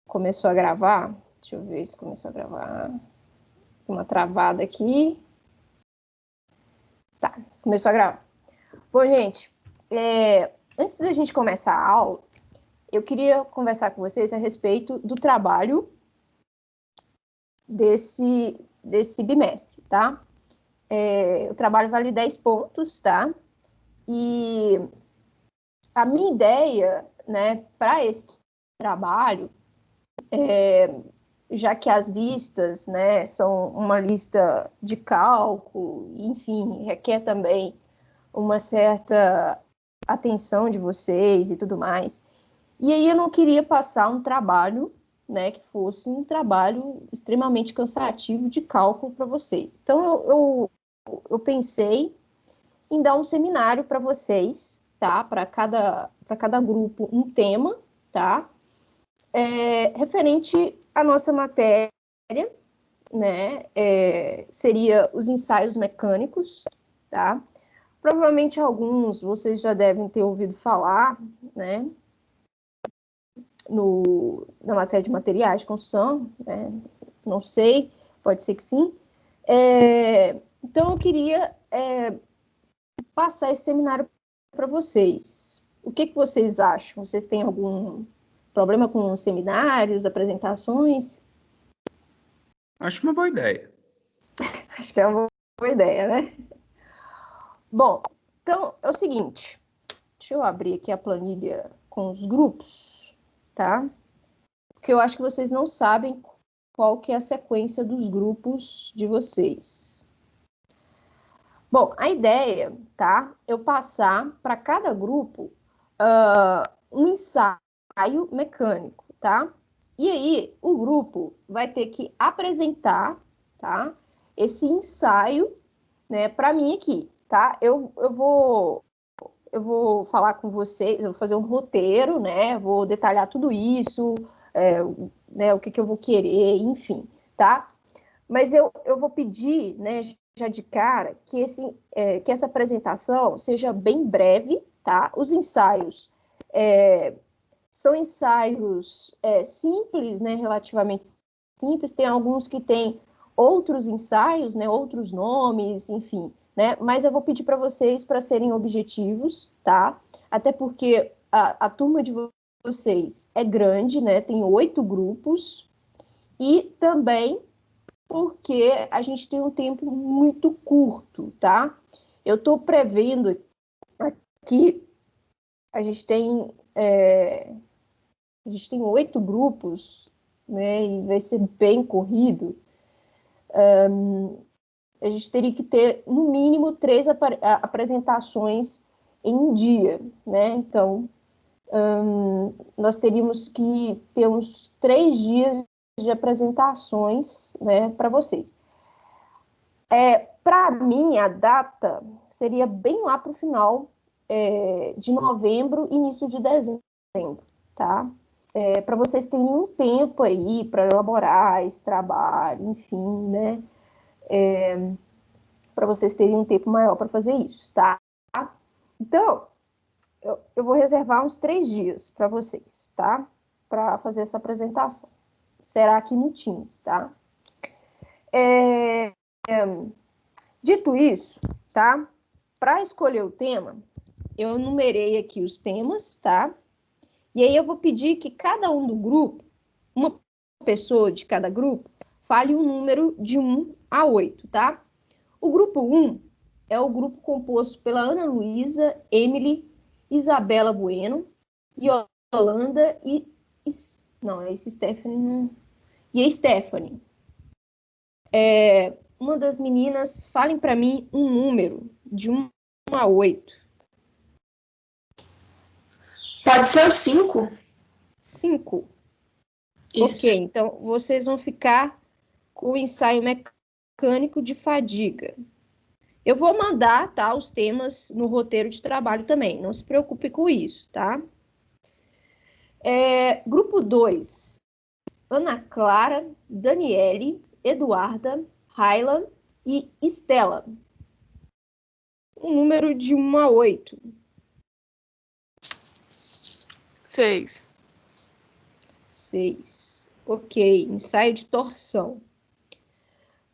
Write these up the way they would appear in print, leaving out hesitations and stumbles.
começou a gravar. Deixa eu ver se começou a gravar. Uma travada aqui. Tá, começou a gravar. Bom, gente, antes da gente começar a aula, eu queria conversar com vocês a respeito do trabalho desse bimestre, tá? O trabalho vale 10 pontos, tá? E a minha ideia, né, para esse trabalho, já que as listas, né, são uma lista de cálculo, enfim, requer também uma certa atenção de vocês e tudo mais. E aí eu não queria passar um trabalho, né, que fosse um trabalho extremamente cansativo de cálculo para vocês. Então eu pensei em dar um seminário para vocês, tá? Para cada grupo um tema, tá? Referente à nossa matéria, né? Seria os ensaios mecânicos, tá? Provavelmente alguns vocês já devem ter ouvido falar, né? Na matéria de materiais de construção, né? Não sei, pode ser que sim. Então eu queria passar esse seminário para vocês. O que vocês acham? Vocês têm algum problema com seminários, apresentações? Acho uma boa ideia. Acho que é uma boa ideia, né? Bom, então é o seguinte. Deixa eu abrir aqui a planilha com os grupos, tá? Porque eu acho que vocês não sabem qual que é a sequência dos grupos de vocês. Bom, a ideia, tá? Eu passar para cada grupo um ensaio mecânico, tá? E aí, o grupo vai ter que apresentar, tá? Esse ensaio, né, para mim aqui, tá? Eu vou falar com vocês, eu vou fazer um roteiro, né? Vou detalhar tudo isso, né, o que eu vou querer, enfim, tá? Mas eu vou pedir, né, já de cara, que essa apresentação seja bem breve, tá? Os ensaios são ensaios simples, né, relativamente simples. Tem alguns que têm outros ensaios, né, outros nomes, enfim, né? Mas eu vou pedir para vocês para serem objetivos, tá? Até porque a turma de vocês é grande, né? Tem 8 grupos e também porque a gente tem um tempo muito curto, tá? Eu estou prevendo que a gente tem 8 grupos, né? E vai ser bem corrido. A gente teria que ter, no mínimo, 3 apresentações em um dia, né? Então, nós teríamos que ter uns 3 dias de apresentações, né, para vocês. Para mim, a data seria bem lá para o final de novembro, início de dezembro, tá? Para vocês terem um tempo aí para elaborar esse trabalho, enfim, né? Para vocês terem um tempo maior para fazer isso, tá? Então, eu vou reservar uns 3 dias para vocês, tá? Para fazer essa apresentação. Será aqui no Teams, tá? Dito isso, tá? Para escolher o tema, eu numerei aqui os temas, tá? E aí eu vou pedir que cada um do grupo, uma pessoa de cada grupo, fale um número de 1 a 8, tá? O grupo 1 é o grupo composto pela Ana Luísa, Emily, Isabela Bueno, Yolanda e... Não, é esse Stephanie. E a Stephanie. Uma das meninas, falem para mim um número de 1 a 8. Pode ser o 5. 5. Isso. Ok, então vocês vão ficar com o ensaio mecânico de fadiga. Eu vou mandar, tá, os temas no roteiro de trabalho também, não se preocupe com isso, tá? Grupo 2, Ana Clara, Daniele, Eduarda, Raila e Estela. Um número de 1 a 8. 6. 6. Ok, ensaio de torção.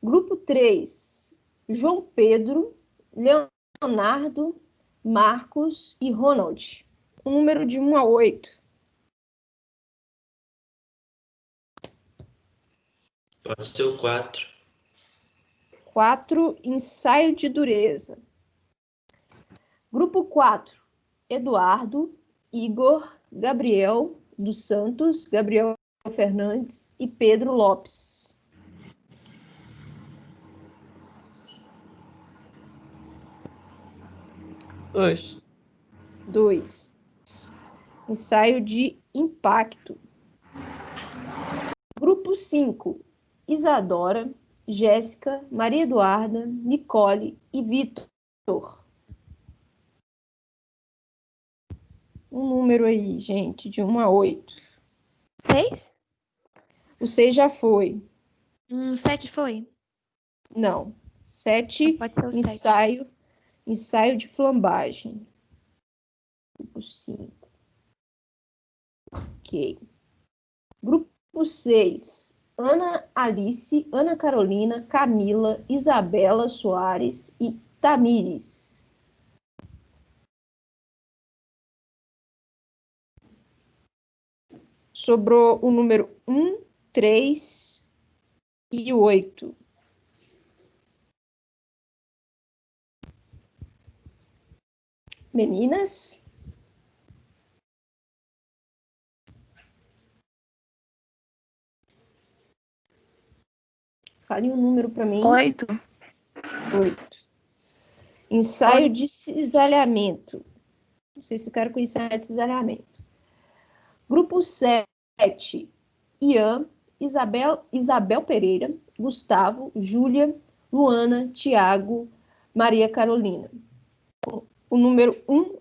Grupo 3, João Pedro, Leonardo, Marcos e Ronald. O número de 1 a 8. Pode ser o 4. 4, ensaio de dureza. Grupo 4, Eduardo, Igor, Gabriel dos Santos, Gabriel Fernandes e Pedro Lopes. Dois. 2, ensaio de impacto. Grupo 5, Isadora, Jéssica, Maria Eduarda, Nicole e Vitor. Um número aí, gente, de 1 a 8. 6? O 6 já foi. 7 foi? Não. 7, Pode ser o 7. ensaio de flambagem. Grupo 5. Ok. Grupo 6, Ana Alice, Ana Carolina, Camila, Isabela Soares e Tamires. Sobrou o número 1, 3 e 8. Meninas? Fale um número para mim. 8. 8. Ensaio de cisalhamento. Não sei se eu quero com ensaio de cisalhamento. Grupo 7, Ian, Isabel Pereira, Gustavo, Júlia, Luana, Tiago, Maria Carolina. O número 1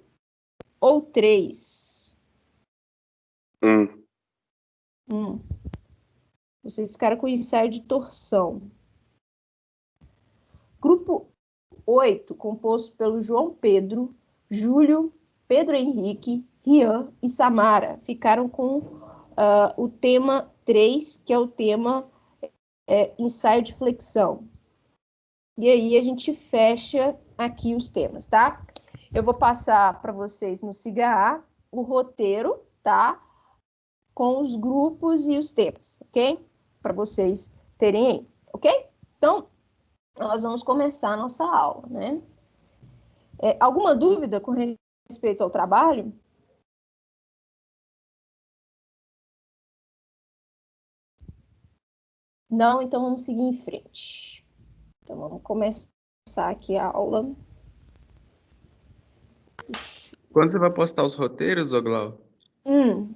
ou 3? 1. Vocês ficaram com ensaio de torção. Grupo 8, composto pelo João Pedro, Júlio, Pedro Henrique, Rian e Samara, ficaram com o tema 3, que é o tema ensaio de flexão. E aí a gente fecha aqui os temas, tá? Eu vou passar para vocês no SIGA o roteiro, tá? Com os grupos e os temas, ok? Para vocês terem aí, ok? Então, nós vamos começar a nossa aula, né? Alguma dúvida com respeito ao trabalho? Não, então vamos seguir em frente. Então, vamos começar aqui a aula. Quando você vai postar os roteiros, ô Glau?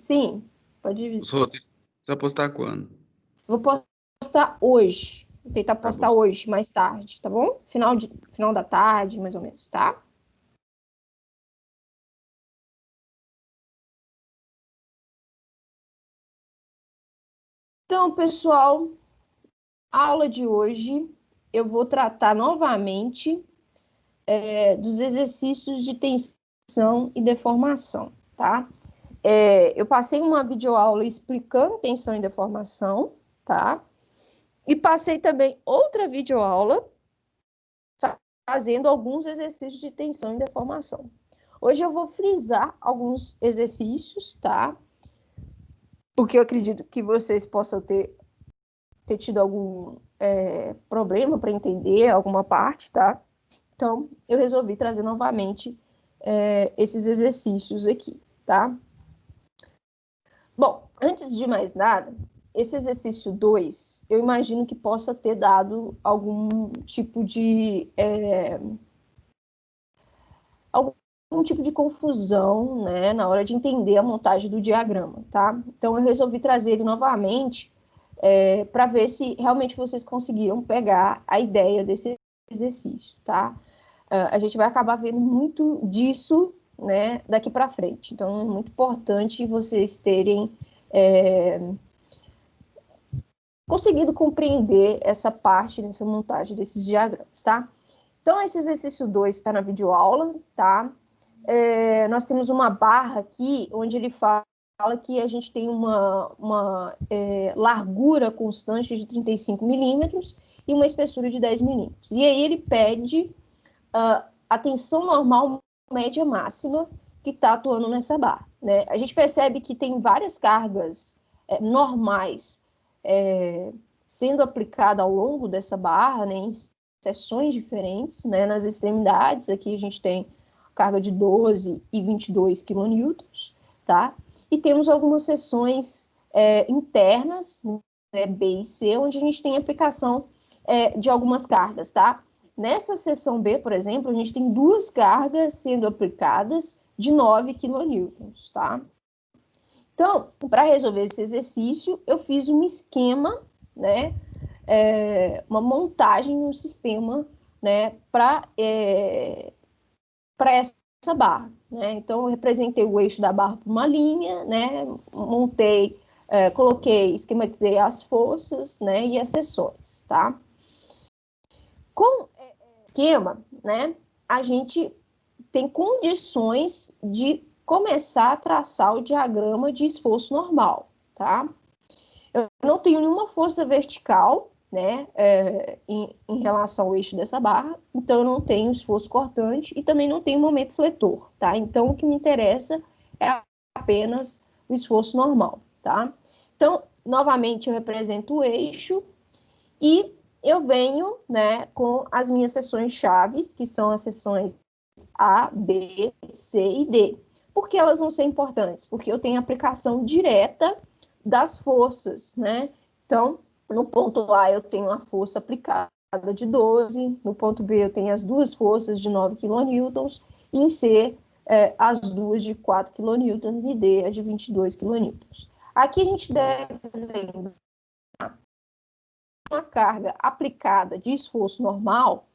Sim, pode vir. Os roteiros, você vai postar quando? Vou postar hoje. Vou tentar postar bom. hoje, mais tarde, tá bom? Final da tarde, mais ou menos, tá? Então, pessoal, a aula de hoje eu vou tratar novamente dos exercícios de tensão e deformação, tá? Eu passei uma videoaula explicando tensão e deformação, tá? E passei também outra videoaula fazendo alguns exercícios de tensão e deformação. Hoje eu vou frisar alguns exercícios, tá? Porque eu acredito que vocês possam ter tido algum problema para entender alguma parte, tá? Então, eu resolvi trazer novamente esses exercícios aqui, tá? Bom, antes de mais nada, esse exercício 2, eu imagino que possa ter dado algum tipo de confusão, né, na hora de entender a montagem do diagrama, tá? Então, eu resolvi trazer ele novamente para ver se realmente vocês conseguiram pegar a ideia desse exercício, tá? A gente vai acabar vendo muito disso, né, daqui para frente. Então, é muito importante vocês terem conseguido compreender essa parte, nessa montagem desses diagramas, tá? Então, esse exercício 2 está na videoaula, tá? Nós temos uma barra aqui, onde ele fala fala que a gente tem uma largura constante de 35 milímetros e uma espessura de 10 milímetros. E aí ele pede a tensão normal média máxima que está atuando nessa barra, né? A gente percebe que tem várias cargas normais sendo aplicadas ao longo dessa barra, né, em seções diferentes, né? Nas extremidades, aqui a gente tem carga de 12 e 22 quilonewtons, tá? E temos algumas seções internas, né, B e C, onde a gente tem aplicação de algumas cargas, tá? Nessa seção B, por exemplo, a gente tem 2 cargas sendo aplicadas de 9 quilonewtons, tá? Então, para resolver esse exercício, eu fiz um esquema, né, uma montagem no sistema, né, para essa barra, né? Então, eu representei o eixo da barra por uma linha, né, montei, coloquei, esquematizei as forças, né, e as seções, tá? Com o esquema, né, a gente tem condições de começar a traçar o diagrama de esforço normal, tá? Eu não tenho nenhuma força vertical, né, em relação ao eixo dessa barra, então eu não tenho esforço cortante e também não tenho momento fletor, tá? Então o que me interessa é apenas o esforço normal, tá? Então, novamente, eu represento o eixo e eu venho, né, com as minhas seções chaves, que são as seções A, B, C e D. Por que elas vão ser importantes? Porque eu tenho aplicação direta das forças, né? Então, no ponto A eu tenho a força aplicada de 12, no ponto B eu tenho as 2 forças de 9 kN, e em C as 2 de 4 kN e D as de 22 kN. Aqui a gente deve lembrar uma carga aplicada de esforço normal.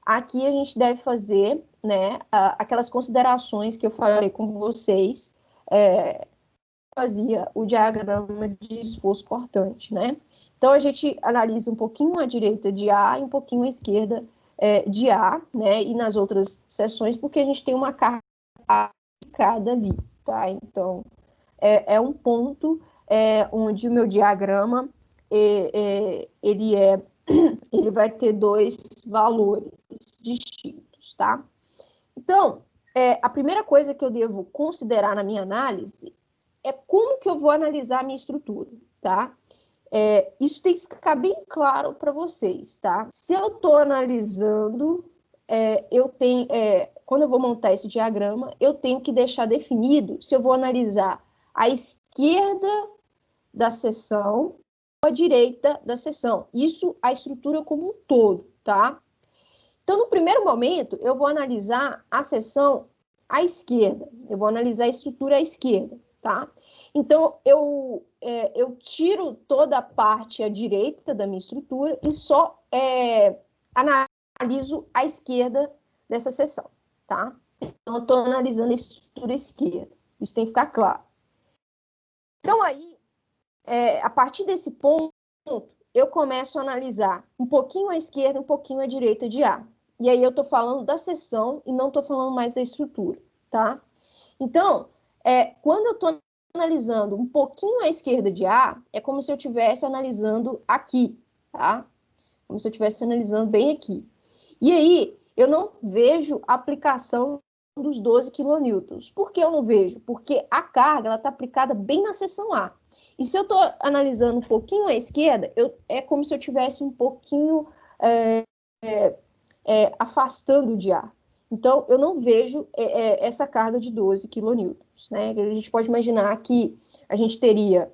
Aqui a gente deve fazer, né, aquelas considerações que eu falei com vocês, fazia o diagrama de esforço cortante, né? Então, a gente analisa um pouquinho à direita de A e um pouquinho à esquerda de A, né? E nas outras seções, porque a gente tem uma carga aplicada ali, tá? Então, é um ponto onde o meu diagrama, ele vai ter 2 valores distintos, tá? Então, a primeira coisa que eu devo considerar na minha análise é como que eu vou analisar a minha estrutura, tá? Isso tem que ficar bem claro para vocês, tá? Se eu estou analisando, quando eu vou montar esse diagrama, eu tenho que deixar definido se eu vou analisar a esquerda da seção ou a direita da seção. Isso, a estrutura como um todo, tá? Então, no primeiro momento, eu vou analisar a seção à esquerda. Eu vou analisar a estrutura à esquerda, tá? Então, eu tiro toda a parte à direita da minha estrutura e só analiso a esquerda dessa seção, tá? Então, eu estou analisando a estrutura esquerda. Isso tem que ficar claro. Então, aí, a partir desse ponto, eu começo a analisar um pouquinho à esquerda, um pouquinho à direita de A. E aí eu estou falando da seção e não estou falando mais da estrutura, tá? Então, quando eu estou analisando um pouquinho à esquerda de A, é como se eu estivesse analisando aqui, tá? Como se eu estivesse analisando bem aqui. E aí, eu não vejo a aplicação dos 12 kN. Por que eu não vejo? Porque a carga está aplicada bem na seção A. E se eu estou analisando um pouquinho à esquerda, é como se eu tivesse um pouquinho afastando de A. Então, eu não vejo essa carga de 12 kN. Né? A gente pode imaginar que a gente teria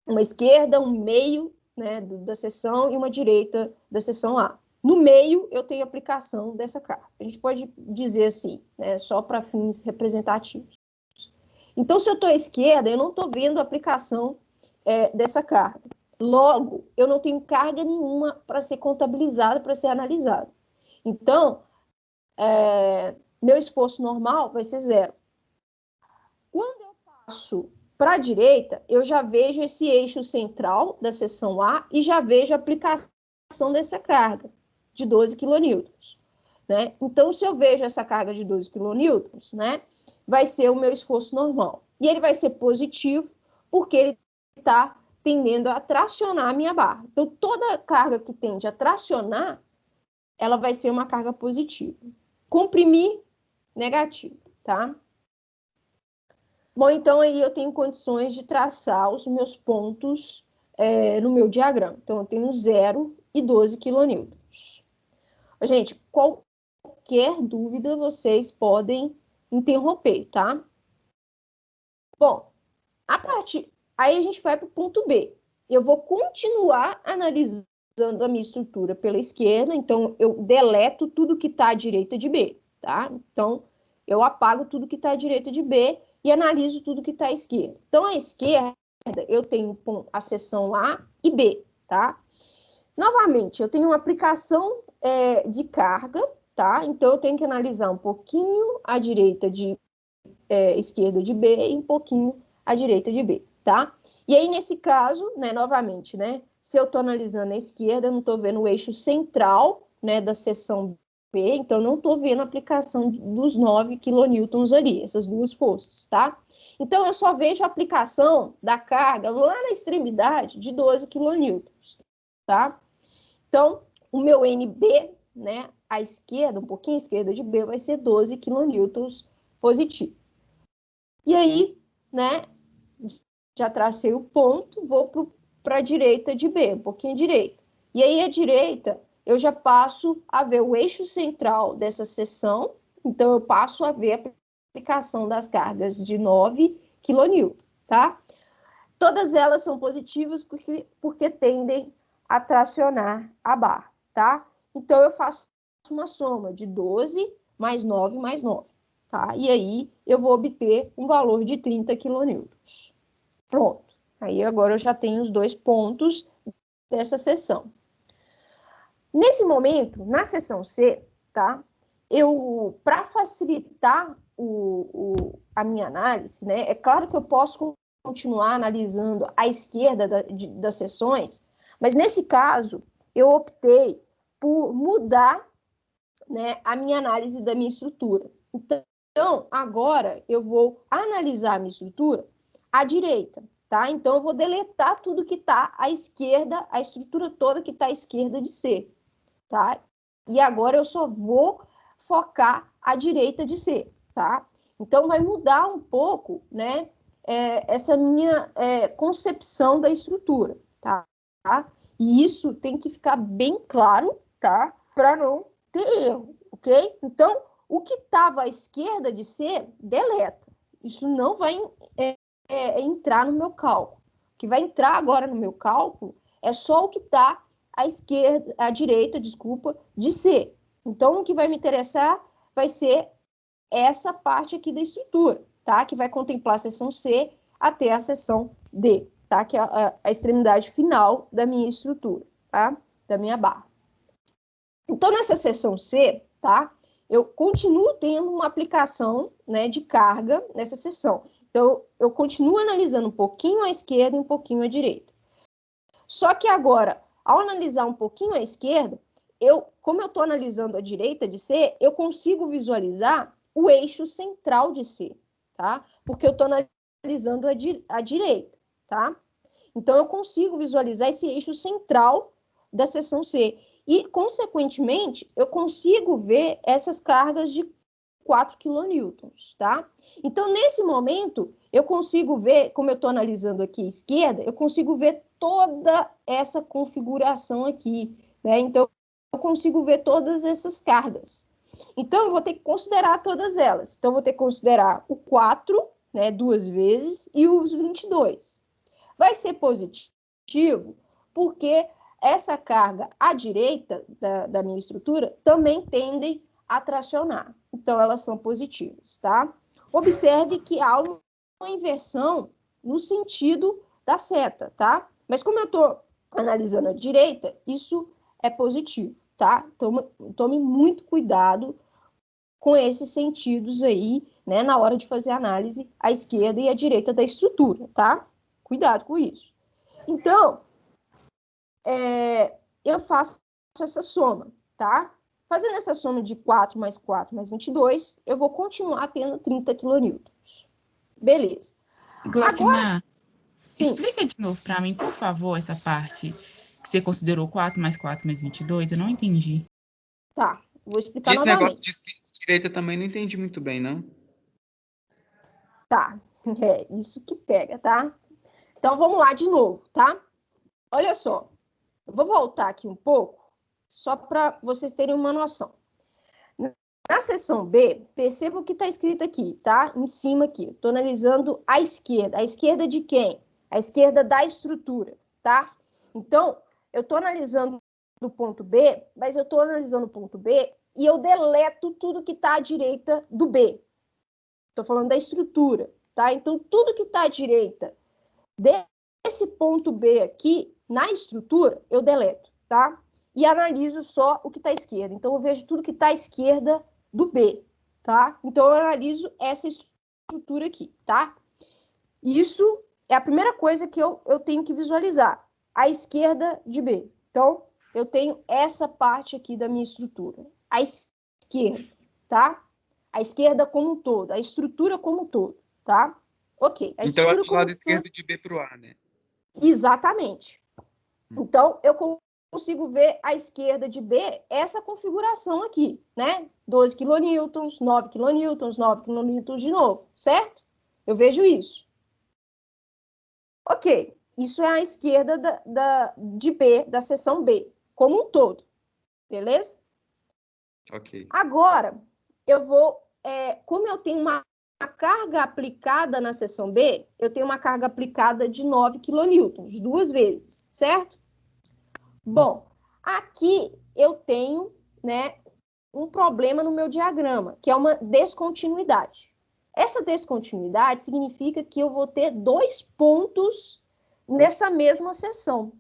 uma esquerda, um meio, né, da seção e uma direita da seção A. No meio, eu tenho aplicação dessa carga. A gente pode dizer assim, né, só para fins representativos. Então, se eu estou à esquerda, eu não estou vendo a aplicação dessa carga. Logo, eu não tenho carga nenhuma para ser contabilizada, para ser analisada. Então, meu esforço normal vai ser 0. Quando eu passo para a direita, eu já vejo esse eixo central da seção A e já vejo a aplicação dessa carga de 12 kN. Né? Então, se eu vejo essa carga de 12 kN, né, vai ser o meu esforço normal. E ele vai ser positivo porque ele está tendendo a tracionar a minha barra. Então, toda carga que tende a tracionar, ela vai ser uma carga positiva. Comprimir, negativo, tá? Bom, então aí eu tenho condições de traçar os meus pontos no meu diagrama. Então, eu tenho 0 e 12 quilonewtons. Gente, qualquer dúvida vocês podem interromper, tá? Bom, aí a gente vai para o ponto B. Eu vou continuar analisando a minha estrutura pela esquerda, então eu deleto tudo que está à direita de B, tá? Então, eu apago tudo que está à direita de B e analiso tudo que está à esquerda. Então, à esquerda, eu tenho a seção A e B, tá? Novamente, eu tenho uma aplicação de carga, tá? Então, eu tenho que analisar um pouquinho à direita esquerda de B e um pouquinho à direita de B, tá? E aí, nesse caso, né, novamente, né, se eu estou analisando a esquerda, eu não estou vendo o eixo central, né, da seção B, então não estou vendo a aplicação dos 9 quilonewtons ali, essas duas forças, tá? Então, eu só vejo a aplicação da carga lá na extremidade de 12 quilonewtons, tá? Então, o meu NB, né, à esquerda, um pouquinho à esquerda de B, vai ser 12 quilonewtons positivo. E aí, né, já tracei o ponto, vou para a direita de B, um pouquinho à direita. E aí, à direita, eu já passo a ver o eixo central dessa seção, então eu passo a ver a aplicação das cargas de 9 kN, tá? Todas elas são positivas porque tendem a tracionar a barra, tá? Então, eu faço uma soma de 12 mais 9 mais 9, tá? E aí, eu vou obter um valor de 30 kN. Pronto. Aí, agora eu já tenho os dois pontos dessa seção. Nesse momento, na seção C, tá? Para facilitar a minha análise, né? É claro que eu posso continuar analisando à esquerda das seções, mas nesse caso, eu optei por mudar, né, a minha análise da minha estrutura. Então, agora eu vou analisar a minha estrutura à direita, tá? Então, eu vou deletar tudo que está à esquerda, a estrutura toda que está à esquerda de C, tá? E agora eu só vou focar à direita de C, tá? Então, vai mudar um pouco, né, essa minha concepção da estrutura, tá? E isso tem que ficar bem claro, tá? Para não ter erro, ok? Então, o que estava à esquerda de C, deleta. Isso não vai entrar no meu cálculo. O que vai entrar agora no meu cálculo é só o que está à direita, de C. Então, o que vai me interessar vai ser essa parte aqui da estrutura, tá? Que vai contemplar a seção C até a seção D, tá? Que é a extremidade final da minha estrutura, tá? Da minha barra. Então, nessa seção C, tá? Eu continuo tendo uma aplicação, né, de carga nessa seção. Então, eu continuo analisando um pouquinho à esquerda e um pouquinho à direita. Só que agora, ao analisar um pouquinho à esquerda, como eu estou analisando a direita de C, eu consigo visualizar o eixo central de C, tá? Porque eu estou analisando a direita, tá? Então, eu consigo visualizar esse eixo central da seção C. E, consequentemente, eu consigo ver essas cargas de 4 kN, tá? Então, nesse momento, eu consigo ver, como eu estou analisando aqui à esquerda, eu consigo ver toda essa configuração aqui, né? Então, eu consigo ver todas essas cargas. Então, eu vou ter que considerar todas elas. Então, eu vou ter que considerar o 4, né, 2 vezes, e os 22. Vai ser positivo porque essa carga à direita da minha estrutura também tendem a tracionar. Então, elas são positivas, tá? Observe que há uma inversão no sentido da seta, tá? Mas como eu estou analisando a direita, isso é positivo, tá? Então, tome muito cuidado com esses sentidos aí, né, na hora de fazer a análise à esquerda e à direita da estrutura, tá? Cuidado com isso. Então, eu faço essa soma, tá? Fazendo essa soma de 4 mais 4 mais 22, eu vou continuar tendo 30 kN. Beleza. Glaucimar, Sim, explica de novo para mim, por favor, essa parte que você considerou 4 mais 4 mais 22. Eu não entendi. tá. Vou E explicar esse negócio novamente. de esquerda e direita também não entendi muito bem, não. Tá, é isso que pega, tá? Então, vamos lá de novo, tá? Olha só, eu vou voltar aqui um pouco, só para vocês terem uma noção. Na seção B, perceba o que está escrito aqui, tá? Em cima aqui. Estou analisando a esquerda. A esquerda de quem? A esquerda da estrutura, tá? Então, eu estou analisando o ponto B, mas eu estou analisando o ponto B e eu deleto tudo que está à direita do B. Estou falando da estrutura, tá? Então, tudo que está à direita desse ponto B aqui, na estrutura, eu deleto, tá? E analiso só o que está à esquerda. Então, eu vejo tudo que está à esquerda do B, tá? Então, eu analiso essa estrutura aqui, tá? Isso é a primeira coisa que eu tenho que visualizar, a esquerda de B. Então, eu tenho essa parte aqui da minha estrutura, a esquerda, tá? A esquerda como um todo, a estrutura como um todo, tá? Ok, a Então é estrutura do como lado um todo. esquerdo de B pro A, né? Exatamente. Então, eu consigo ver à esquerda de B essa configuração aqui, né? 12 quilonewtons, 9 quilonewtons, 9 quilonewtons de novo, certo? Eu vejo isso. Ok, isso é a esquerda de B, da seção B, como um todo, beleza? Ok. Agora, eu vou, como eu tenho uma carga aplicada na seção B, eu tenho uma carga aplicada de 9 quilonewtons, 2 vezes, certo? Bom, aqui eu tenho, né, um problema no meu diagrama, que é uma descontinuidade. Essa descontinuidade significa que eu vou ter 2 pontos nessa mesma seção,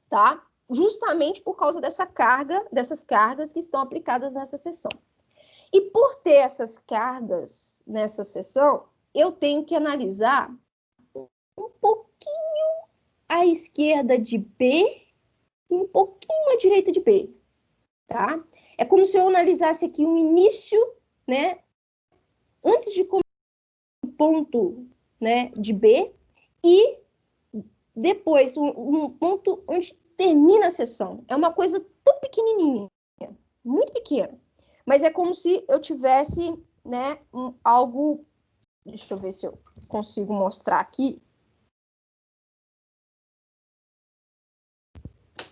tá? Justamente por causa dessas cargas que estão aplicadas nessa seção. E por ter essas cargas nessa seção, eu tenho que analisar um pouquinho à esquerda de B e um pouquinho à direita de B, tá? É como se eu analisasse aqui um início, né? Antes de começar o ponto, né, de B e depois um ponto onde termina a seção. É uma coisa tão pequenininha, muito pequena. Mas é como se eu tivesse, né, algo... Deixa eu ver se eu consigo mostrar aqui.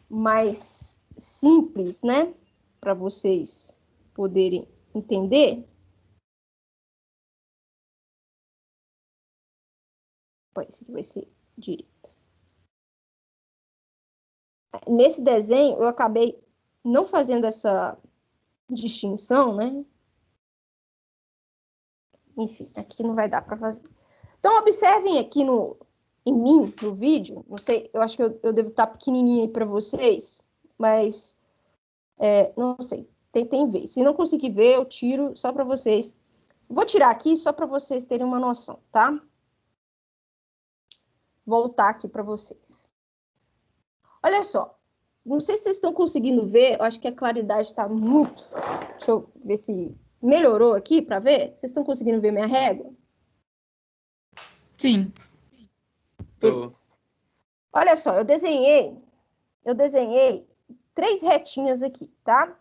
Mais simples, né? Para vocês poderem entender. Esse aqui vai ser direito. Nesse desenho, eu acabei não fazendo essa distinção, né? Enfim, aqui não vai dar para fazer. Então, observem aqui em mim, no vídeo. Não sei, eu acho que eu devo estar pequenininha aí para vocês, mas não sei. Tentem ver. Se não conseguir ver, eu tiro só para vocês. Vou tirar aqui só para vocês terem uma noção, tá? Voltar aqui para vocês. Olha só. Não sei se vocês estão conseguindo ver. Eu acho que a claridade está muito... Deixa eu ver se melhorou aqui para ver. Vocês estão conseguindo ver minha régua? Sim. Beleza. Olha só, eu desenhei 3 retinhas aqui, tá?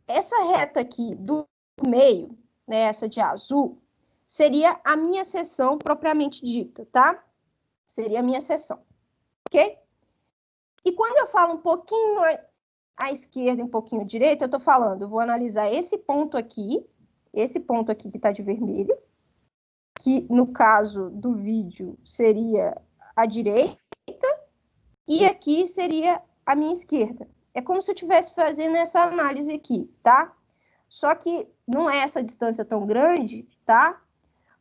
Essa reta aqui do meio, né, essa de azul, seria a minha seção propriamente dita, tá? Seria a minha seção, ok? E quando eu falo um pouquinho à esquerda e um pouquinho à direita, eu tô falando, eu vou analisar esse ponto aqui que tá de vermelho, que no caso do vídeo seria a direita, e aqui seria a minha esquerda. É como se eu estivesse fazendo essa análise aqui, tá? Só que não é essa distância tão grande, tá?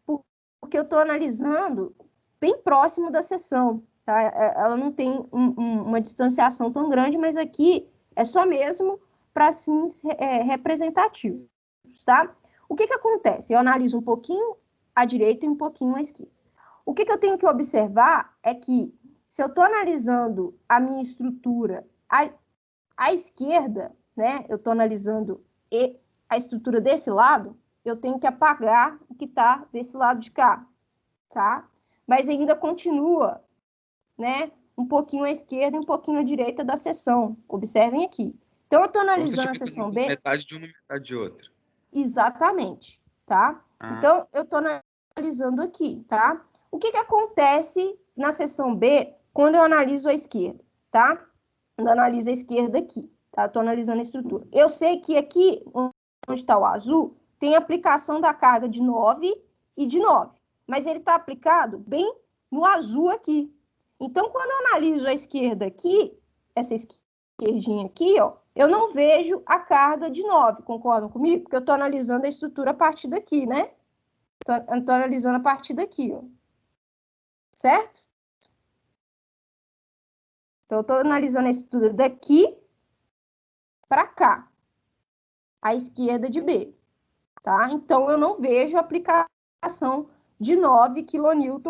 Porque eu estou analisando bem próximo da seção, tá? Ela não tem uma distanciação tão grande, mas aqui é só mesmo para fins representativos, tá? O que acontece? Eu analiso um pouquinho à direita e um pouquinho à esquerda. O que eu tenho que observar é que se eu estou analisando a minha estrutura à esquerda, né? Eu estou analisando a estrutura desse lado, eu tenho que apagar o que está desse lado de cá, tá? Mas ainda continua, né? Um pouquinho à esquerda e um pouquinho à direita da seção. Observem aqui. Então, eu estou Como se analisando a estivesse seção analisando B. metade de uma, metade de outra. Exatamente, tá? Ah. Então, eu estou analisando aqui, tá? O que acontece na seção B quando eu analiso a esquerda, tá? Quando eu analiso a esquerda aqui, tá? Eu estou analisando a estrutura. Eu sei que aqui, onde está o azul, tem aplicação da carga de 9 e de 9. Mas ele está aplicado bem no azul aqui. Então, quando eu analiso a esquerda aqui, essa esquerdinha aqui, ó, eu não vejo a carga de 9, concordam comigo? Porque eu estou analisando a estrutura a partir daqui, né? Estou analisando a partir daqui, ó. Certo? Então, eu estou analisando a estrutura daqui para cá, à esquerda de B, tá? Então, eu não vejo a aplicação de 9 kN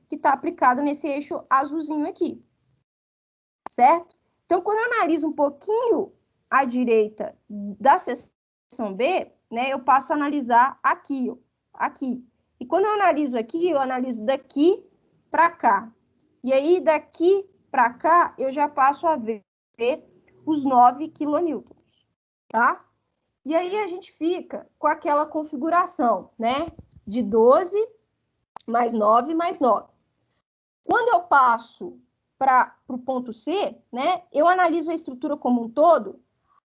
que está aplicada nesse eixo azulzinho aqui, certo? Então, quando eu analiso um pouquinho à direita da seção B, né, eu passo a analisar aqui, ó, aqui. E quando eu analiso aqui, eu analiso daqui para cá. E aí, daqui para cá, eu já passo a ver os 9 kN, tá? E aí, a gente fica com aquela configuração, né, de 12 mais 9 mais 9. Quando eu passo para o ponto C, né, eu analiso a estrutura como um todo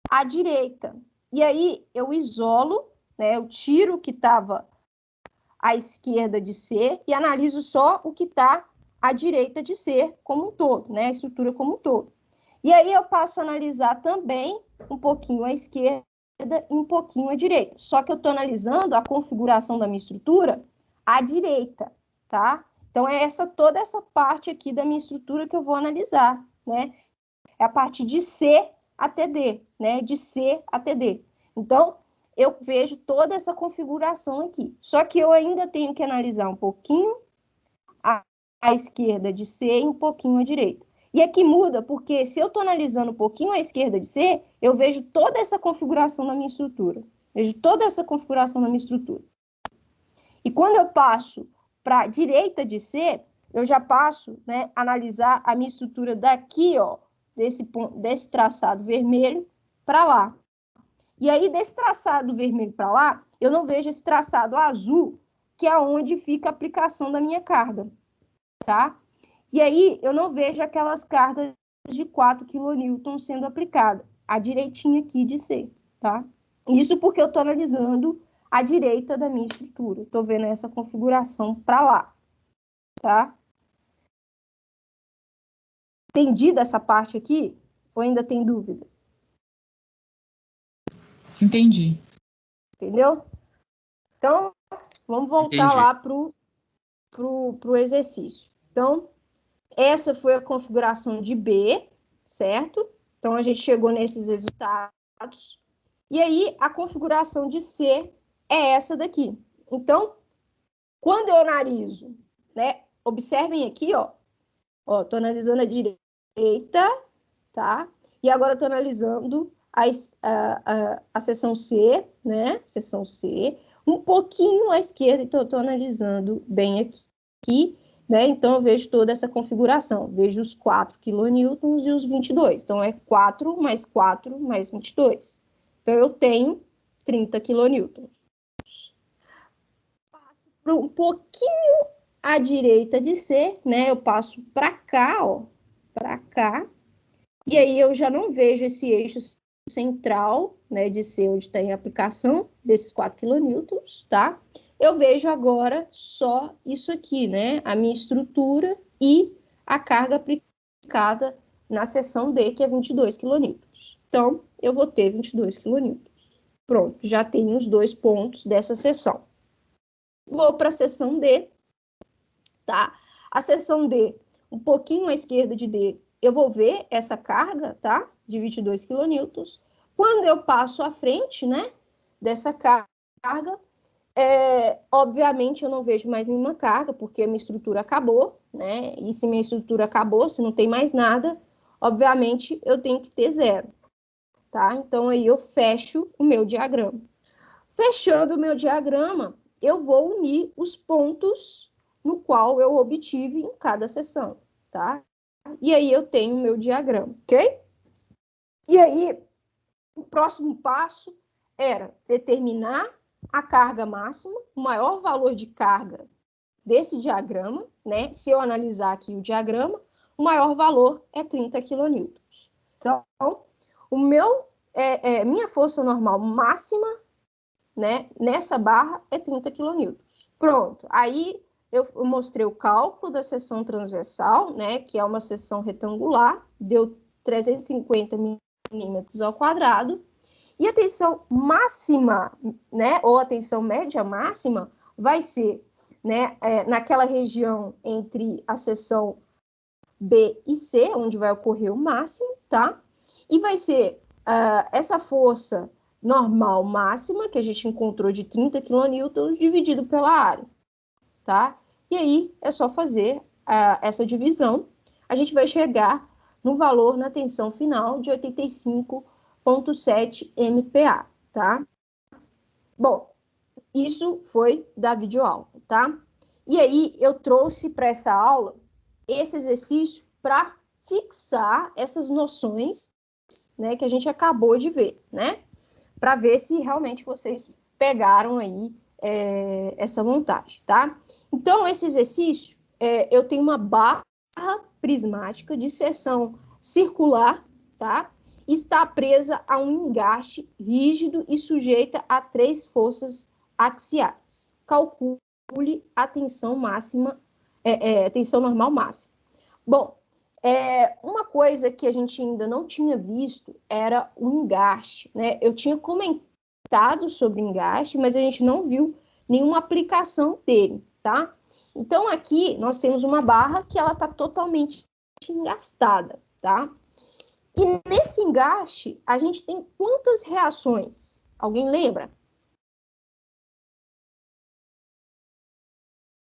à direita. E aí eu isolo, né, eu tiro o que estava à esquerda de C e analiso só o que está à direita de C como um todo, né, a estrutura como um todo. E aí eu passo a analisar também um pouquinho à esquerda e um pouquinho à direita. Só que eu estou analisando a configuração da minha estrutura à direita, tá? Então, é toda essa parte aqui da minha estrutura que eu vou analisar, né? É a partir de C até D, né? De C até D. Então, eu vejo toda essa configuração aqui. Só que eu ainda tenho que analisar um pouquinho à esquerda de C e um pouquinho à direita. E aqui muda, porque se eu estou analisando um pouquinho à esquerda de C, eu vejo toda essa configuração na minha estrutura. Vejo toda essa configuração na minha estrutura. E quando eu passo para a direita de C, eu já passo, né, a analisar a minha estrutura daqui, ó, desse traçado vermelho para lá. E aí, desse traçado vermelho para lá, eu não vejo esse traçado azul, que é onde fica a aplicação da minha carga, tá? E aí, eu não vejo aquelas cargas de 4 kN sendo aplicadas, a direitinha aqui de C, tá? Isso porque eu estou analisando à direita da minha estrutura. Estou vendo essa configuração para lá, tá? Entendido essa parte aqui? Ou ainda tem dúvida? Entendi. Entendeu? Então, vamos voltar lá pro exercício. Então, essa foi a configuração de B, certo? Então, a gente chegou nesses resultados. E aí, a configuração de C é essa daqui. Então, quando eu analiso, né? Observem aqui, ó. Ó, tô analisando a direita, tá? E agora eu tô analisando a seção C, né? Seção C, um pouquinho à esquerda, então eu tô analisando bem aqui, né? Então eu vejo toda essa configuração. Vejo os 4 kN e os 22. Então é 4 mais 4 mais 22. Então eu tenho 30 kN. Um pouquinho à direita de C, né? Eu passo para cá, ó, para cá. E aí eu já não vejo esse eixo central, né, de C, onde tem a aplicação desses 4 kN, tá? Eu vejo agora só isso aqui, né? A minha estrutura e a carga aplicada na seção D, que é 22 kN. Então, eu vou ter 22 kN. Pronto, já tenho os dois pontos dessa seção. Vou para a seção D, tá? A seção D, um pouquinho à esquerda de D, eu vou ver essa carga, tá? De 22 kN. Quando eu passo à frente, né, dessa carga, obviamente eu não vejo mais nenhuma carga, porque a minha estrutura acabou, né? E se minha estrutura acabou, se não tem mais nada, obviamente eu tenho que ter zero, tá? Então aí eu fecho o meu diagrama. Fechando o meu diagrama, eu vou unir os pontos no qual eu obtive em cada seção, tá? E aí eu tenho o meu diagrama, ok? E aí, o próximo passo era determinar a carga máxima, o maior valor de carga desse diagrama, né? Se eu analisar aqui o diagrama, o maior valor é 30 kN. Então, minha força normal máxima, né, nessa barra é 30 kN. Pronto. Aí eu mostrei o cálculo da seção transversal, né, que é uma seção retangular, deu 350 milímetros ao quadrado. E a tensão máxima, né, ou a tensão média máxima, vai ser, né, naquela região entre a seção B e C, onde vai ocorrer o máximo, tá? E vai ser essa força normal máxima, que a gente encontrou de 30 kN, dividido pela área, tá? E aí é só fazer essa divisão. A gente vai chegar no valor na tensão final de 85,7 MPa, tá? Bom, isso foi da videoaula, tá? E aí eu trouxe para essa aula esse exercício para fixar essas noções, né, que a gente acabou de ver, né? Para ver se realmente vocês pegaram aí essa montagem, tá? Então, esse exercício, eu tenho uma barra prismática de seção circular, tá? Está presa a um engaste rígido e sujeita a 3 forças axiais. Calcule a tensão máxima, tensão normal máxima. Bom, uma coisa que a gente ainda não tinha visto era o engaste, né? Eu tinha comentado sobre engaste, mas a gente não viu nenhuma aplicação dele, tá? Então, aqui nós temos uma barra que ela está totalmente engastada, tá? E nesse engaste, a gente tem quantas reações? Alguém lembra?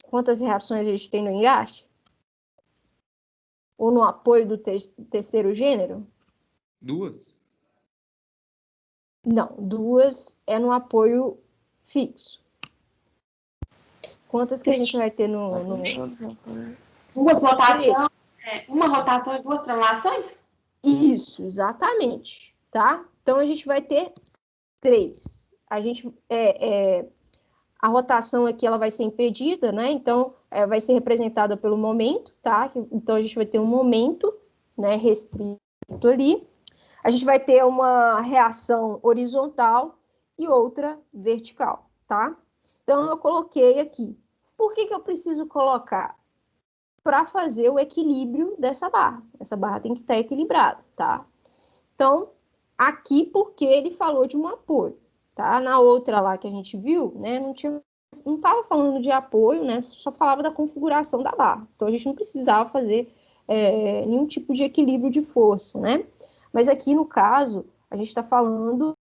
Quantas reações a gente tem no engaste? Ou no apoio do terceiro gênero? 2? Não, 2 é no apoio fixo. Quantas que a gente vai ter no... Uma rotação e 2 translações? Isso, exatamente, tá? Então, a gente vai ter 3. A gente... a rotação aqui, ela vai ser impedida, né? Então, vai ser representada pelo momento, tá? Então, a gente vai ter um momento, né, restrito ali. A gente vai ter uma reação horizontal e outra vertical, tá? Então, eu coloquei aqui. Por que eu preciso colocar? Para fazer o equilíbrio dessa barra. Essa barra tem que estar equilibrada, tá? Então, aqui porque ele falou de um apoio, tá? Na outra lá que a gente viu, né, não estava falando de apoio, né? Só falava da configuração da barra. Então, a gente não precisava fazer nenhum tipo de equilíbrio de força, né? Mas aqui, no caso, a gente está falando,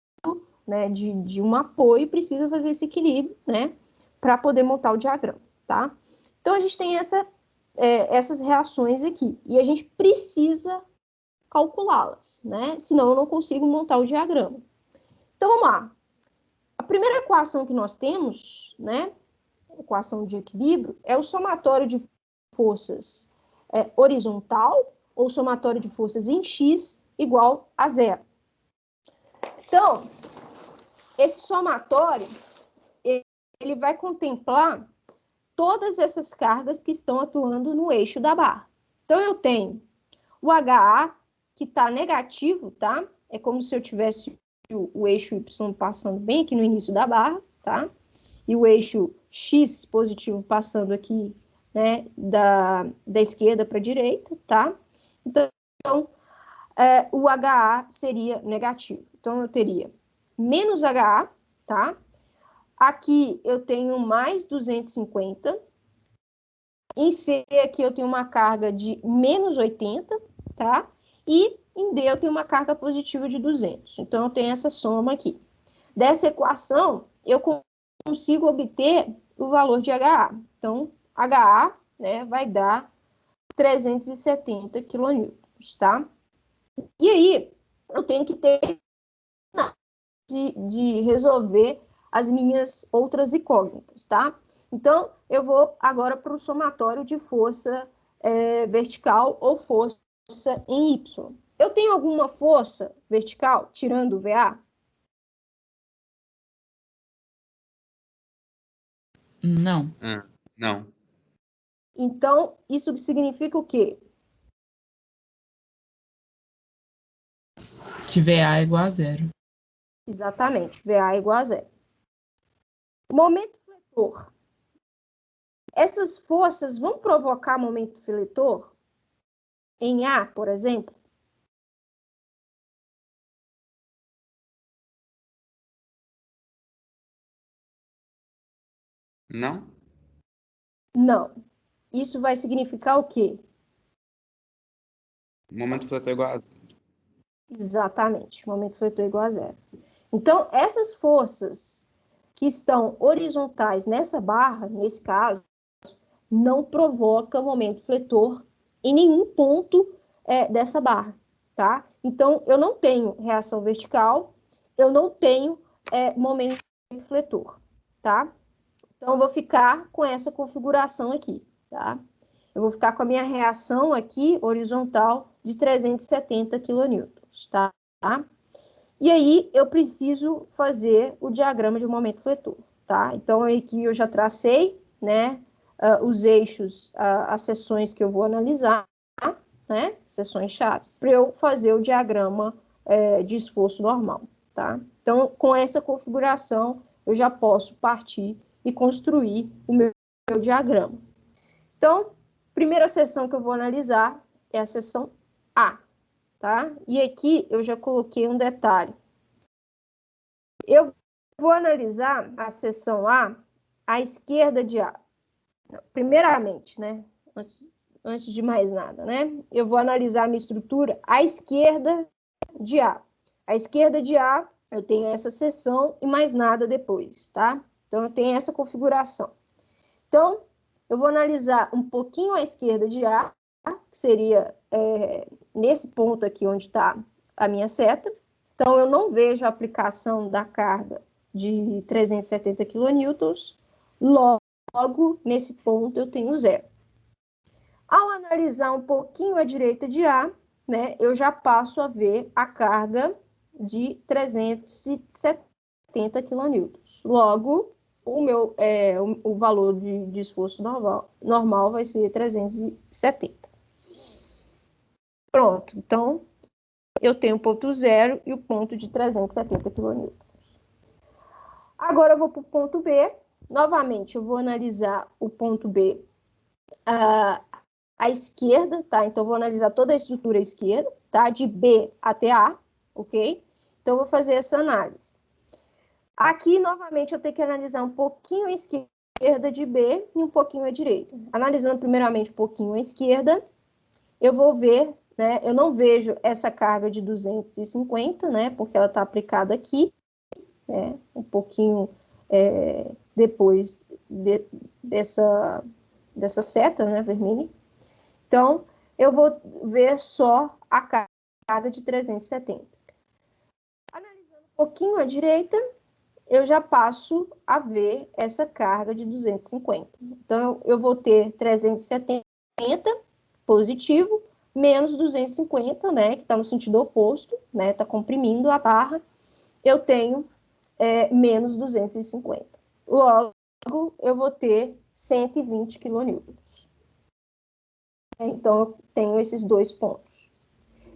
né, de um apoio e precisa fazer esse equilíbrio, né, para poder montar o diagrama, tá? Então, a gente tem essas reações aqui, e a gente precisa calculá-las, né? Senão eu não consigo montar o diagrama. Então, vamos lá. A primeira equação que nós temos, né, equação de equilíbrio, é o somatório de forças horizontal ou somatório de forças em x igual a 0. Então, esse somatório, ele vai contemplar todas essas cargas que estão atuando no eixo da barra. Então, eu tenho o HA, que está negativo, tá? É como se eu tivesse o eixo Y passando bem aqui no início da barra, tá? E o eixo X positivo passando aqui, né, da esquerda para a direita, tá? Então, o HA seria negativo. Então, eu teria menos HA, tá? Aqui eu tenho mais 250. Em C aqui eu tenho uma carga de menos 80, tá? E em D eu tenho uma carga positiva de 200. Então, eu tenho essa soma aqui. Dessa equação, eu consigo obter o valor de HA. Então, HA, né, vai dar 370 kN, tá? E aí, eu tenho que ter de resolver as minhas outras incógnitas, tá? Então, eu vou agora para o somatório de força vertical ou força em Y. Eu tenho alguma força vertical, tirando o VA? Não. Não. Então, isso significa o quê? Que VA é igual a 0. Exatamente, VA é igual a 0. Momento fletor. Essas forças vão provocar momento fletor em A, por exemplo? Não? Não. Isso vai significar o quê? O momento fletor é igual a 0. Exatamente, momento fletor é igual a 0. Então, essas forças que estão horizontais nessa barra, nesse caso, não provocam momento fletor em nenhum ponto dessa barra, tá? Então, eu não tenho reação vertical, eu não tenho momento fletor, tá? Então, eu vou ficar com essa configuração aqui, tá? Eu vou ficar com a minha reação aqui, horizontal, de 370 kN, tá? E aí, eu preciso fazer o diagrama de momento fletor, tá? Então, aqui eu já tracei, né, os eixos, as seções que eu vou analisar, né, seções chaves, para eu fazer o diagrama de esforço normal, tá? Então, com essa configuração, eu já posso partir e construir o meu diagrama. Então, primeira seção que eu vou analisar é a seção A, tá? E aqui eu já coloquei um detalhe. Eu vou analisar a seção A à esquerda de A. Primeiramente, né? Antes de mais nada, né? Eu vou analisar a minha estrutura à esquerda de A. À esquerda de A, eu tenho essa seção e mais nada depois, tá? Então, eu tenho essa configuração. Então, eu vou analisar um pouquinho à esquerda de A, que seria nesse ponto aqui onde está a minha seta. Então, eu não vejo a aplicação da carga de 370 kN, logo, nesse ponto, eu tenho 0. Ao analisar um pouquinho à direita de A, né, eu já passo a ver a carga de 370 kN. Logo, o valor de esforço normal vai ser 370. Pronto, então, eu tenho o ponto 0 e o ponto de 370 kN. Agora eu vou para o ponto B. Novamente, eu vou analisar o ponto B à esquerda, tá? Então, eu vou analisar toda a estrutura à esquerda, tá? De B até A, ok? Então, eu vou fazer essa análise. Aqui, novamente, eu tenho que analisar um pouquinho à esquerda de B e um pouquinho à direita. Analisando primeiramente um pouquinho à esquerda, eu vou ver, né? Eu não vejo essa carga de 250, né? Porque ela está aplicada aqui, né? Um pouquinho depois dessa seta, né? Vermelha. Então, eu vou ver só a carga de 370. Analisando um pouquinho à direita, eu já passo a ver essa carga de 250. Então, eu vou ter 370 positivo, menos 250, né, que está no sentido oposto, né, está comprimindo a barra, eu tenho menos 250. Logo, eu vou ter 120 kN. Então, eu tenho esses dois pontos.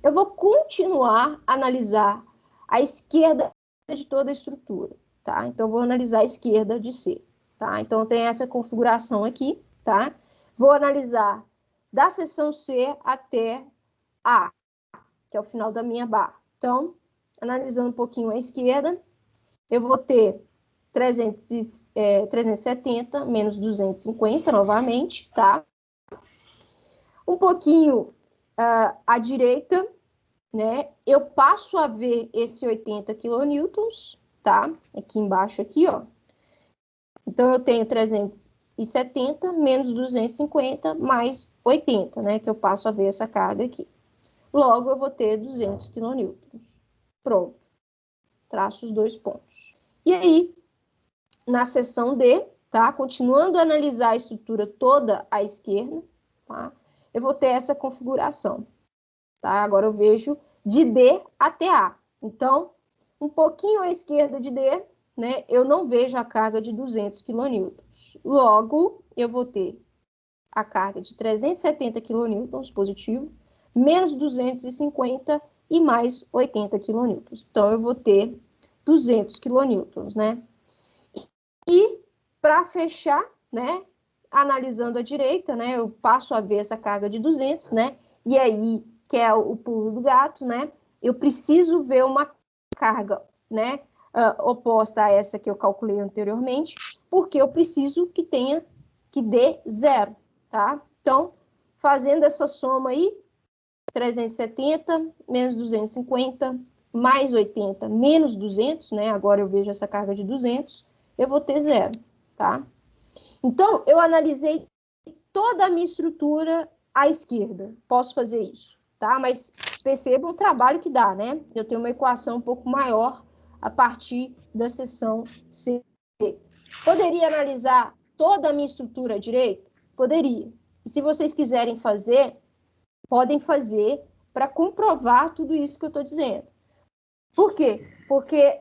Eu vou continuar a analisar a esquerda de toda a estrutura, tá? Então, eu vou analisar a esquerda de C, tá? Então, eu tenho essa configuração aqui, tá? Vou analisar da seção C até A, que é o final da minha barra. Então, analisando um pouquinho à esquerda, eu vou ter 370 menos 250 novamente, tá? Um pouquinho à direita, né? Eu passo a ver esse 80 kN, tá? Aqui embaixo, aqui, ó. Então, eu tenho 370 menos 250 mais 80, né? Que eu passo a ver essa carga aqui. Logo, eu vou ter 200 kN. Pronto. Traço os dois pontos. E aí, na seção D, tá? Continuando a analisar a estrutura toda à esquerda, tá? Eu vou ter essa configuração, tá? Agora eu vejo de D até A. Então, um pouquinho à esquerda de D, né? Eu não vejo a carga de 200 kN. Logo, eu vou ter a carga de 370 kN positivo, menos 250 e mais 80 kN. Então, eu vou ter 200 kN, né? E, para fechar, né? Analisando a direita, né? Eu passo a ver essa carga de 200, né? E aí, que é o pulo do gato, né? Eu preciso ver uma carga, né? Oposta a essa que eu calculei anteriormente, porque eu preciso que dê zero, tá? Então, fazendo essa soma aí, 370 menos 250 mais 80 menos 200, né? Agora eu vejo essa carga de 200, eu vou ter zero, tá? Então, eu analisei toda a minha estrutura à esquerda. Posso fazer isso, tá? Mas percebam o trabalho que dá, né? Eu tenho uma equação um pouco maior a partir da seção C. Poderia analisar toda a minha estrutura à direita? Poderia. E se vocês quiserem fazer, podem fazer para comprovar tudo isso que eu estou dizendo. Por quê? Porque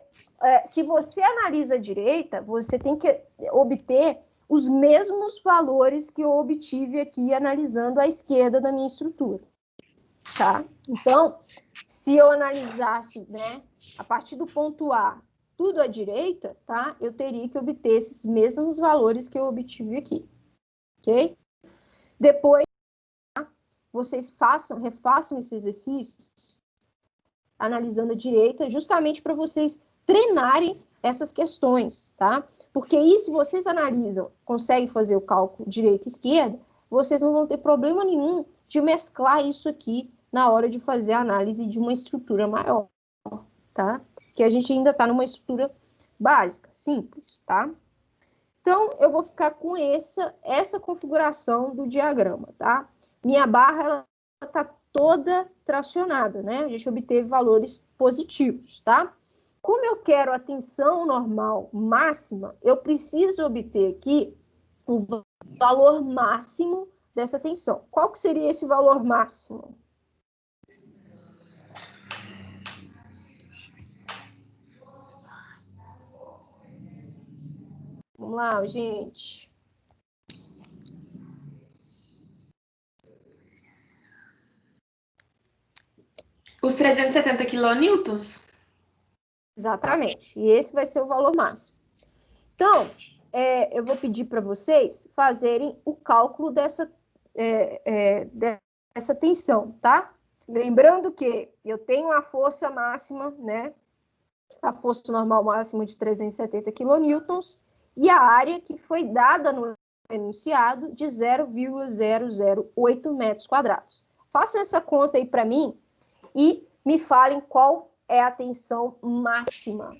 se você analisa a direita, você tem que obter os mesmos valores que eu obtive aqui analisando a esquerda da minha estrutura, tá? Então, se eu analisasse, né, a partir do ponto A, tudo à direita, tá? Eu teria que obter esses mesmos valores que eu obtive aqui, ok? Depois, tá? Vocês refaçam esse exercício analisando a direita, justamente para vocês treinarem essas questões, tá? Porque aí, se vocês analisam, conseguem fazer o cálculo direita e esquerda, vocês não vão ter problema nenhum de mesclar isso aqui na hora de fazer a análise de uma estrutura maior, tá? Que a gente ainda está numa estrutura básica, simples, tá? Então, eu vou ficar com essa configuração do diagrama, tá? Minha barra, ela está toda tracionada, né? A gente obteve valores positivos, tá? Como eu quero a tensão normal máxima, eu preciso obter aqui o valor máximo dessa tensão. Qual que seria esse valor máximo? Vamos lá, gente. Os 370 quilonewtons? Exatamente. E esse vai ser o valor máximo. Então, eu vou pedir para vocês fazerem o cálculo dessa tensão, tá? Lembrando que eu tenho a força máxima, né? A força normal máxima de 370 quilonewtons e a área que foi dada no enunciado de 0,008 metros quadrados. Façam essa conta aí para mim e me falem qual é a tensão máxima.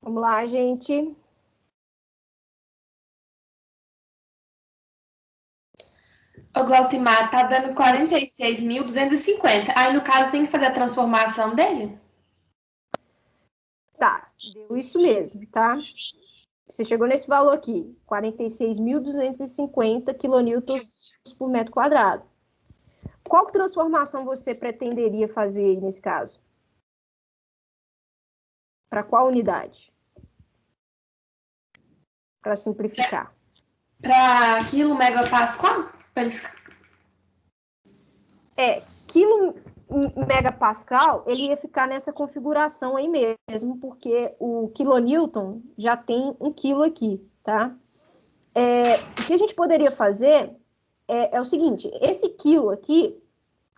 Vamos lá, gente. O Glaucimar tá dando 46.250. Aí, no caso, tem que fazer a transformação dele? Tá, deu isso mesmo, tá? Você chegou nesse valor aqui, 46.250 quilonewtons por metro quadrado. Qual transformação você pretenderia fazer aí nesse caso? Para qual unidade? Para simplificar. Para quilo megapascal? Para ele ficar... Quilo megapascal, ele ia ficar nessa configuração aí mesmo, porque o quilonewton já tem 1 quilo aqui, tá? O que a gente poderia fazer é o seguinte, esse quilo aqui,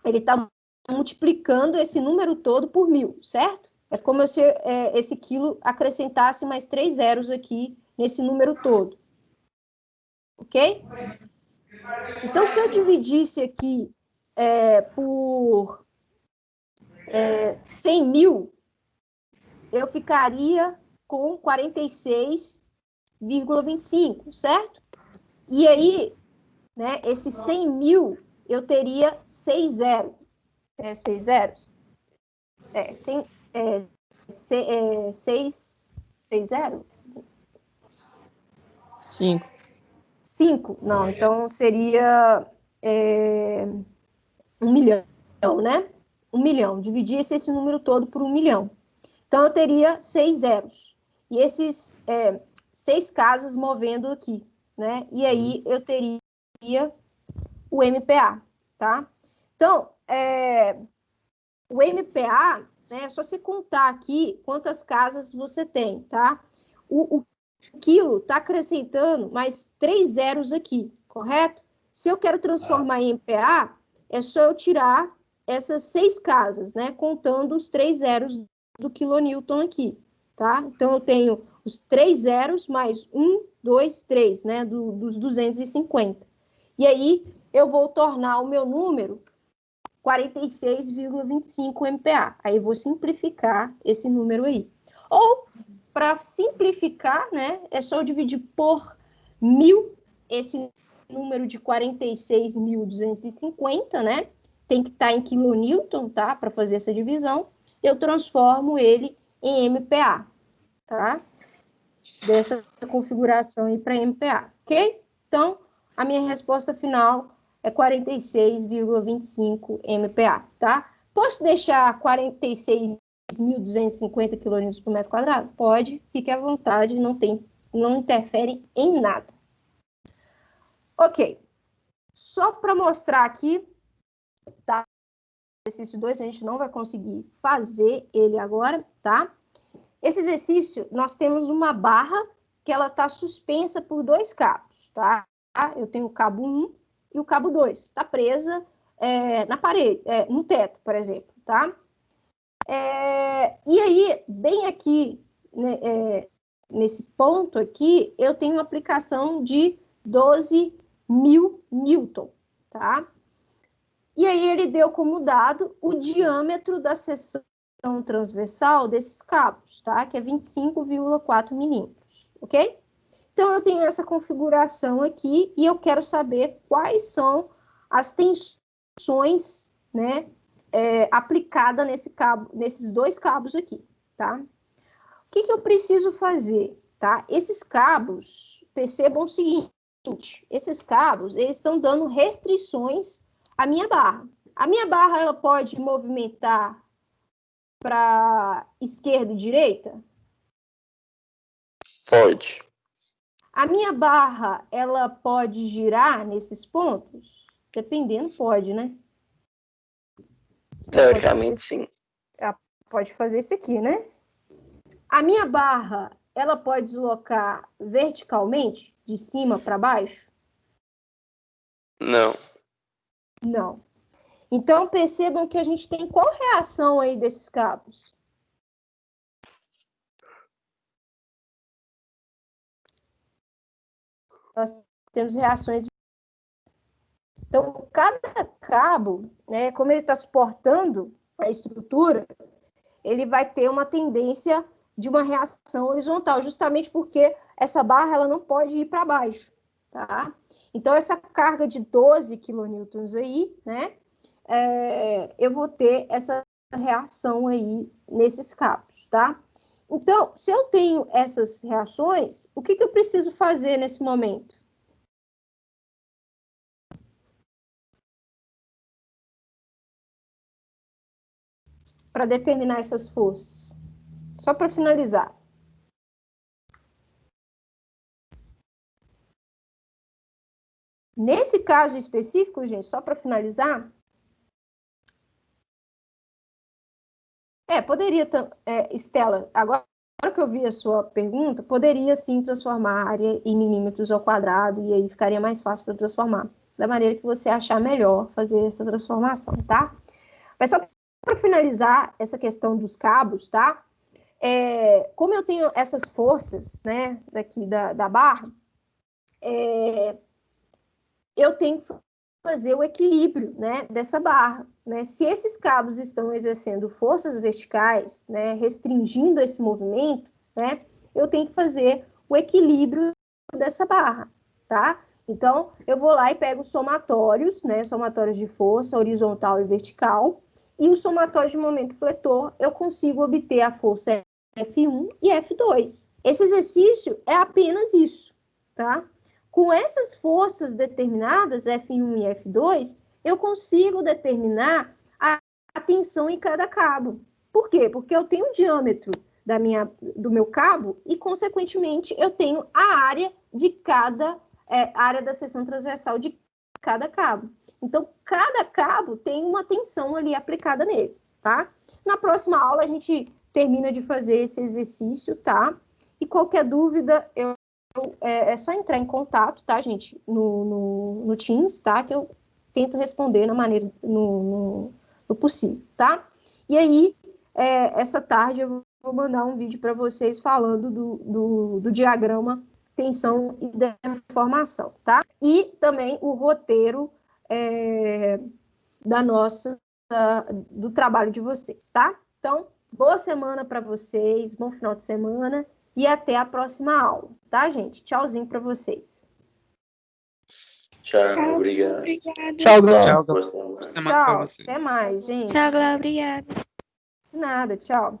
ele está multiplicando esse número todo por 1000, certo? É como se esse quilo acrescentasse mais 3 zeros aqui nesse número todo. Ok? Então, se eu dividisse aqui por 100 mil, eu ficaria com 46,25, certo? E aí, né, esses 100 mil, eu teria 6 zeros. 6 zeros? 6 zeros? 5. Não, então seria 1 milhão, né? 1 milhão. Dividisse esse número todo por 1 milhão. Então, eu teria 6 zeros. E esses 6 casas movendo aqui, né? E aí, eu teria o MPA, tá? Então, o MPA, né, é só você contar aqui quantas casas você tem, tá? O quilo está acrescentando mais 3 zeros aqui, correto? Se eu quero transformar em MPA, é só eu tirar essas 6 casas, né? Contando os 3 zeros do quilonewton aqui, tá? Então, eu tenho os 3 zeros mais 1, 2, 3, né? Dos 250. E aí, eu vou tornar o meu número 46,25 MPA. Aí, eu vou simplificar esse número aí. Ou, para simplificar, né? É só eu dividir por 1000 esse número de 46.250, né? Tem que estar em quilonewton, tá? Para fazer essa divisão. Eu transformo ele em MPA, tá? Dessa configuração aí para MPA, ok? Então, a minha resposta final é 46,25 MPA, tá? Posso deixar 46.250 quilonewtons por metro quadrado? Pode, fique à vontade, não interfere em nada. Ok, só para mostrar aqui, tá? Exercício 2, a gente não vai conseguir fazer ele agora, tá? Esse exercício, nós temos uma barra que ela está suspensa por 2 cabos, tá? Eu tenho o cabo 1 e o cabo 2, está presa na parede, no teto, por exemplo, tá? E aí, bem aqui, né, nesse ponto aqui, eu tenho uma aplicação de 12.000 newton, tá? E aí ele deu como dado o diâmetro da seção transversal desses cabos, tá? Que é 25,4 milímetros, ok? Então, eu tenho essa configuração aqui e eu quero saber quais são as tensões, né, aplicadas nesses 2 cabos aqui, tá? O que eu preciso fazer, tá? Esses cabos, percebam o seguinte, esses cabos, eles estão dando restrições à minha barra. A minha barra, ela pode movimentar para esquerda e direita? Pode. A minha barra, ela pode girar nesses pontos? Dependendo, pode, né? Teoricamente, sim. Pode fazer isso aqui, né? A minha barra, ela pode deslocar verticalmente, de cima para baixo? Não. Não. Então, percebam que a gente tem qual reação aí desses cabos? Nós temos reações. Então, cada cabo, né, como ele está suportando a estrutura, ele vai ter uma tendência de uma reação horizontal, justamente porque essa barra ela não pode ir para baixo, tá? Então, essa carga de 12 quilonewtons aí, né, eu vou ter essa reação aí nesses cabos, tá? Então, se eu tenho essas reações, o que eu preciso fazer nesse momento? para determinar essas forças? Só para finalizar. Nesse caso específico, gente, só para finalizar, poderia, Estela, agora que eu vi a sua pergunta, poderia sim transformar a área em milímetros ao quadrado, e aí ficaria mais fácil para transformar, da maneira que você achar melhor fazer essa transformação, tá? Mas só para finalizar essa questão dos cabos, tá? Como eu tenho essas forças, né, daqui da barra, eu tenho que fazer o equilíbrio, né, dessa barra, né? Se esses cabos estão exercendo forças verticais, né, restringindo esse movimento, né, eu tenho que fazer o equilíbrio dessa barra, tá? Então, eu vou lá e pego os somatórios, né, somatórios de força horizontal e vertical, e o somatório de momento fletor, eu consigo obter a força F1 e F2. Esse exercício é apenas isso, tá? Com essas forças determinadas, F1 e F2, eu consigo determinar a tensão em cada cabo. Por quê? Porque eu tenho o diâmetro do meu cabo e, consequentemente, eu tenho a área de cada área da seção transversal de cada cabo. Então, cada cabo tem uma tensão ali aplicada nele, tá? Na próxima aula, a gente termina de fazer esse exercício, tá? E qualquer dúvida, é só entrar em contato, tá, gente? No Teams, tá? Que eu tento responder na maneira, no possível, tá? E aí, essa tarde, eu vou mandar um vídeo para vocês falando do diagrama tensão e deformação, tá? E também o roteiro do trabalho de vocês, tá? Então, boa semana para vocês, bom final de semana e até a próxima aula, tá, gente? Tchauzinho para vocês. Tchau, obrigado. Obrigada. Tchau, Glauco. Tchau, Boa Glauco. semana. Boa semana pra Tchau, você. até mais, gente. Tchau, Glauco. Obrigada. Nada, tchau.